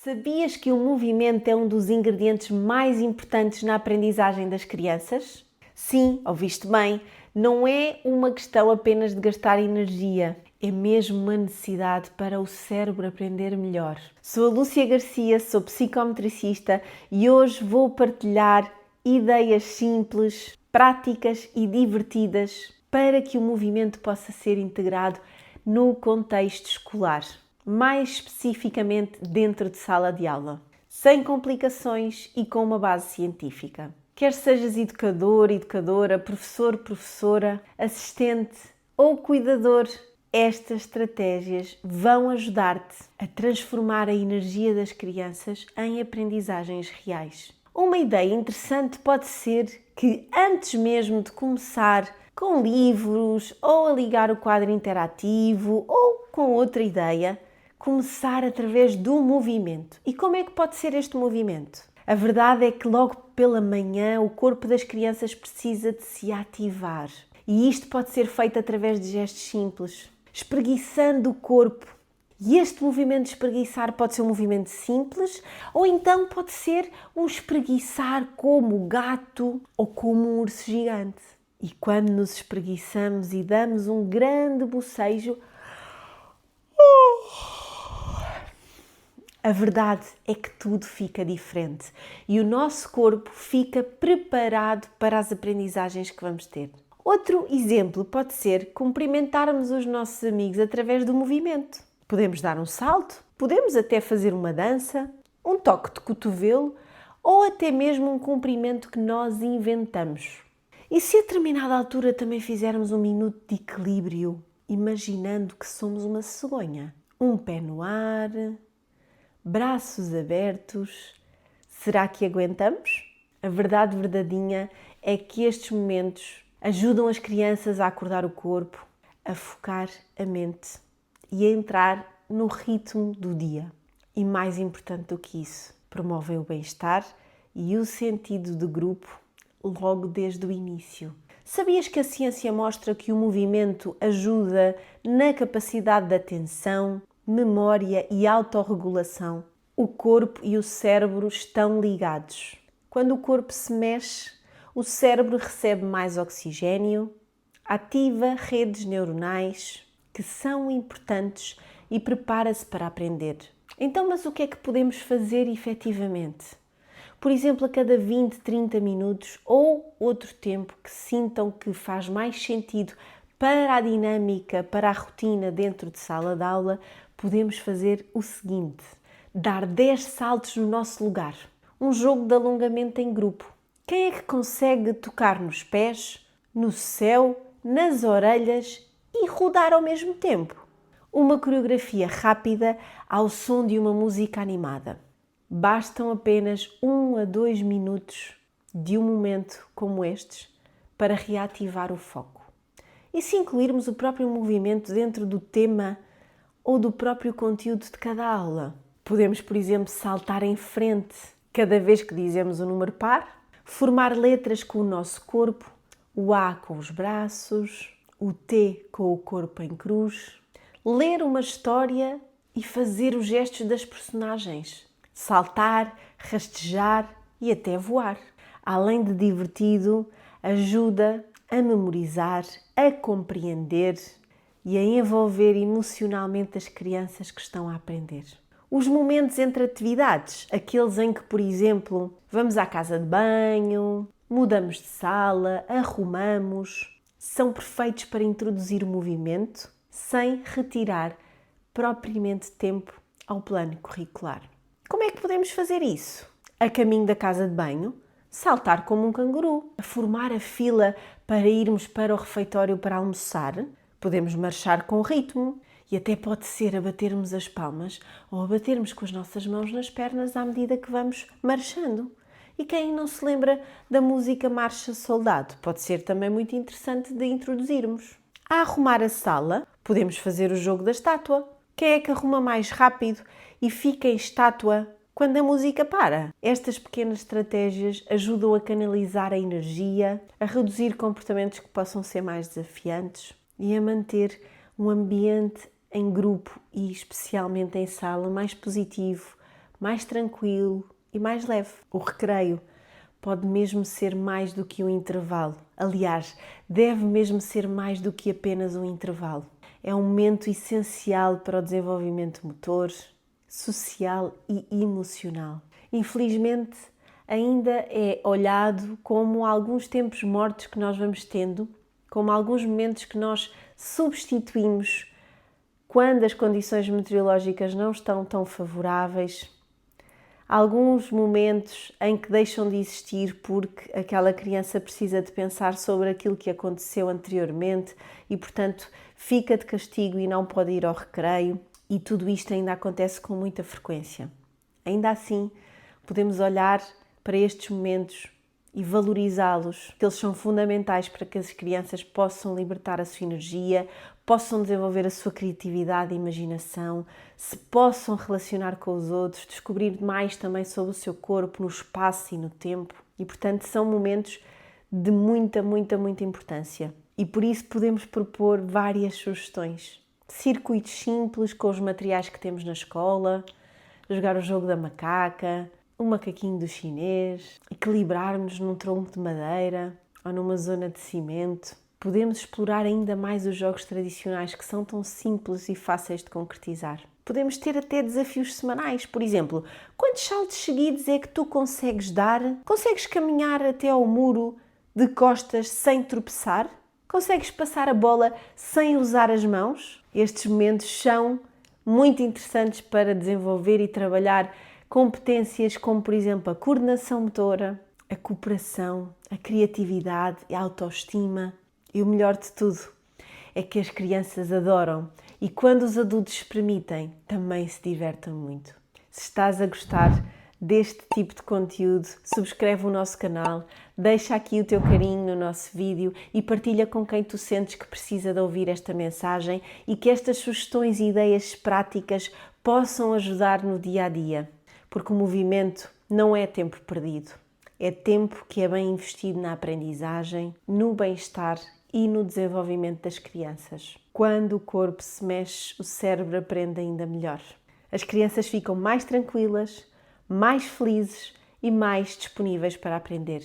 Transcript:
Sabias que o movimento é um dos ingredientes mais importantes na aprendizagem das crianças? Sim, ouviste bem, não é uma questão apenas de gastar energia, é mesmo uma necessidade para o cérebro aprender melhor. Sou a Lúcia Garcia, sou psicometricista e hoje vou partilhar ideias simples, práticas e divertidas para que o movimento possa ser integrado no contexto escolar, mais especificamente dentro de sala de aula, sem complicações e com uma base científica. Quer sejas educador, educadora, professor, professora, assistente ou cuidador, estas estratégias vão ajudar-te a transformar a energia das crianças em aprendizagens reais. Uma ideia interessante pode ser que antes mesmo de começar com livros ou a ligar o quadro interativo ou com outra ideia, começar através do movimento. E como é que pode ser este movimento? A verdade é que logo pela manhã o corpo das crianças precisa de se ativar. E isto pode ser feito através de gestos simples, espreguiçando o corpo. E este movimento de espreguiçar pode ser um movimento simples ou então pode ser um espreguiçar como o gato ou como um urso gigante. E quando nos espreguiçamos e damos um grande bocejo, a verdade é que tudo fica diferente e o nosso corpo fica preparado para as aprendizagens que vamos ter. Outro exemplo pode ser cumprimentarmos os nossos amigos através do movimento. Podemos dar um salto, podemos até fazer uma dança, um toque de cotovelo ou até mesmo um cumprimento que nós inventamos. E se a determinada altura também fizermos um minuto de equilíbrio, imaginando que somos uma cegonha? Um pé no ar, braços abertos. Será que aguentamos? A verdade verdadeira é que estes momentos ajudam as crianças a acordar o corpo, a focar a mente e a entrar no ritmo do dia. E mais importante do que isso, promovem o bem-estar e o sentido de grupo logo desde o início. Sabias que a ciência mostra que o movimento ajuda na capacidade de atenção, memória e autorregulação? O corpo e o cérebro estão ligados. Quando o corpo se mexe, o cérebro recebe mais oxigênio, ativa redes neuronais que são importantes e prepara-se para aprender. Então, mas o que é que podemos fazer efetivamente? Por exemplo, a cada 20, 30 minutos ou outro tempo que sintam que faz mais sentido para a dinâmica, para a rotina dentro de sala de aula, podemos fazer o seguinte: dar 10 saltos no nosso lugar. Um jogo de alongamento em grupo. Quem é que consegue tocar nos pés, no céu, nas orelhas e rodar ao mesmo tempo? Uma coreografia rápida ao som de uma música animada. Bastam apenas 1 a 2 minutos de um momento como estes para reativar o foco. E se incluirmos o próprio movimento dentro do tema ou do próprio conteúdo de cada aula? Podemos, por exemplo, saltar em frente cada vez que dizemos o número par, formar letras com o nosso corpo, o A com os braços, o T com o corpo em cruz, ler uma história e fazer os gestos das personagens, saltar, rastejar e até voar. Além de divertido, ajuda a memorizar, a compreender e a envolver emocionalmente as crianças que estão a aprender. Os momentos entre atividades, aqueles em que, por exemplo, vamos à casa de banho, mudamos de sala, arrumamos, são perfeitos para introduzir o movimento sem retirar propriamente tempo ao plano curricular. Como é que podemos fazer isso? A caminho da casa de banho, saltar como um canguru, a formar a fila para irmos para o refeitório para almoçar, podemos marchar com ritmo e até pode ser a batermos as palmas ou a batermos com as nossas mãos nas pernas à medida que vamos marchando. E quem não se lembra da música Marcha Soldado? Pode ser também muito interessante de introduzirmos. A arrumar a sala, podemos fazer o jogo da estátua. Quem é que arruma mais rápido e fica em estátua quando a música para? Estas pequenas estratégias ajudam a canalizar a energia, a reduzir comportamentos que possam ser mais desafiantes e a manter um ambiente em grupo e especialmente em sala mais positivo, mais tranquilo e mais leve. O recreio pode mesmo ser mais do que um intervalo. Aliás, deve mesmo ser mais do que apenas um intervalo. É um momento essencial para o desenvolvimento motor, social e emocional. Infelizmente, ainda é olhado como alguns tempos mortos que nós vamos tendo, como alguns momentos que nós substituímos quando as condições meteorológicas não estão tão favoráveis. Alguns momentos em que deixam de existir porque aquela criança precisa de pensar sobre aquilo que aconteceu anteriormente e, portanto, fica de castigo e não pode ir ao recreio. E tudo isto ainda acontece com muita frequência. Ainda assim, podemos olhar para estes momentos e valorizá-los, porque eles são fundamentais para que as crianças possam libertar a sua energia, possam desenvolver a sua criatividade e imaginação, se possam relacionar com os outros, descobrir mais também sobre o seu corpo, no espaço e no tempo. E, portanto, são momentos de muita importância. E por isso podemos propor várias sugestões. Circuitos simples com os materiais que temos na escola, jogar o jogo da macaca, o macaquinho do chinês, equilibrarmos num tronco de madeira ou numa zona de cimento. Podemos explorar ainda mais os jogos tradicionais que são tão simples e fáceis de concretizar. Podemos ter até desafios semanais. Por exemplo, quantos saltos seguidos é que tu consegues dar? Consegues caminhar até ao muro de costas sem tropeçar? Consegues passar a bola sem usar as mãos? Estes momentos são muito interessantes para desenvolver e trabalhar competências como, por exemplo, a coordenação motora, a cooperação, a criatividade, a autoestima. E o melhor de tudo é que as crianças adoram e quando os adultos se permitem, também se divertem muito. Se estás a gostar deste tipo de conteúdo, subscreve o nosso canal, deixa aqui o teu carinho no nosso vídeo e partilha com quem tu sentes que precisa de ouvir esta mensagem e que estas sugestões e ideias práticas possam ajudar no dia a dia. Porque o movimento não é tempo perdido, é tempo que é bem investido na aprendizagem, no bem-estar e no desenvolvimento das crianças. Quando o corpo se mexe, o cérebro aprende ainda melhor. As crianças ficam mais tranquilas, mais felizes e mais disponíveis para aprender.